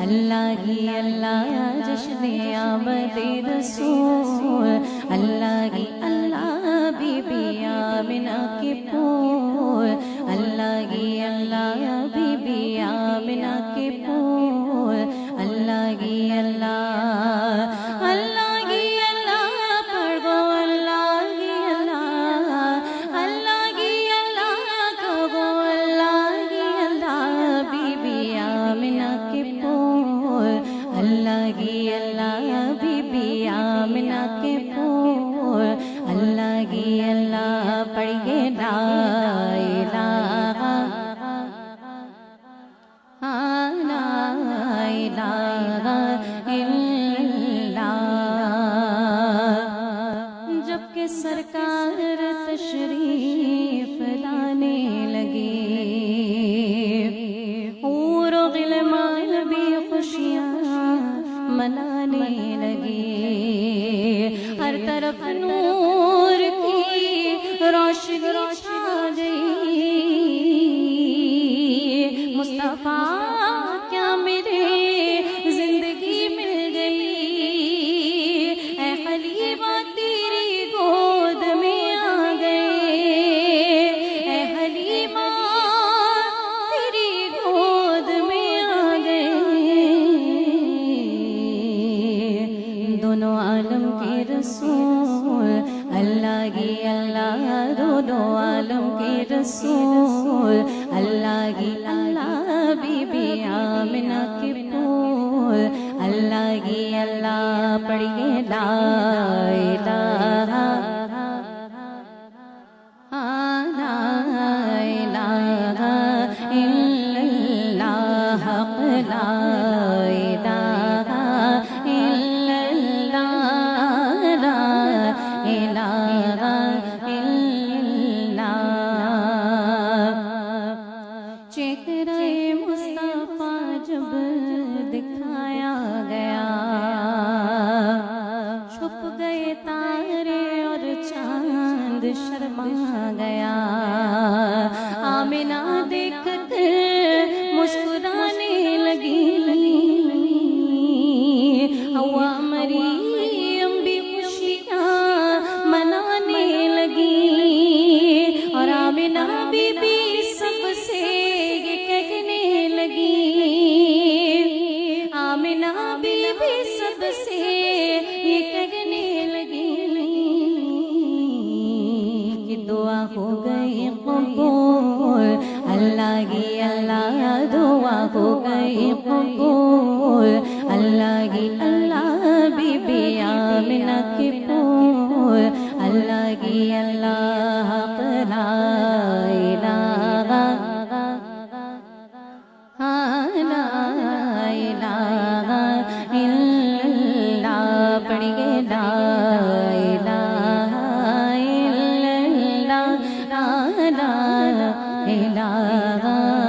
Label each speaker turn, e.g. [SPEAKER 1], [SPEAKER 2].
[SPEAKER 1] اللہ کی اللہ جشن آمد رسول، اللہ کی اللہ بی بی آمنہ کے پھول، اللہ کی اللہ بی بی آمنہ کے پھول، اللہ کی اللہ اللہ کی اللہ پڑھو، اللہ کی اللہ اللہ کی اللہ کہو، اللہ کی اللہ بی بی آمنہ کے پھول، اللہ کی اللہ بی بی آمنہ کے پھول، اللہ کی اللہ پڑھیے لا الہ لا الہ الا اللہ۔ جب کہ سرکار تشریف لانے لگے، حور و غلمان بھی خوشیاں منانے لگے، ہر طرف نور کی روشنی چھا گئی، مصطفیٰ کیا میرے زندگی مل گئی، اے حلیمہ تیری گود میں آ گئے، اے حلیمہ تیری گود میں آ گئے، دونوں عالم کے رسول، اللہ کی اللہ دونوں عالم کے رسول، اللہ کی اللہ بی بی آمنہ کے پھول، اللہ کی اللہ پڑھیے لا الہ لا الہ الا اللہ، حق لا الہ الا اللہ، لا الہ الا اللہ۔ چہرہ مصطفیٰ جب دکھایا گیا، چھپ گئے تارے اور چاند شرما گیا، آمنہ دیکھ کر مسکرانے لگی، حوا مریم بھی خوشیاں منانے لگی، اور آمنہ بی بی سب سے یہ کہنے لگی، آمنہ بی بی سب سے یہ کہنے لگی کہ دعا ہو گئی قبول، اللہ کی اللہ دعا ہو گئی قبول، اللہ کی اللہ بی بی آمنہ کے پھول، اللہ کی اللہ حق لا الہ لا الہ الا اللہ، پڑھیے لا الہ الا اللہ، لا الہ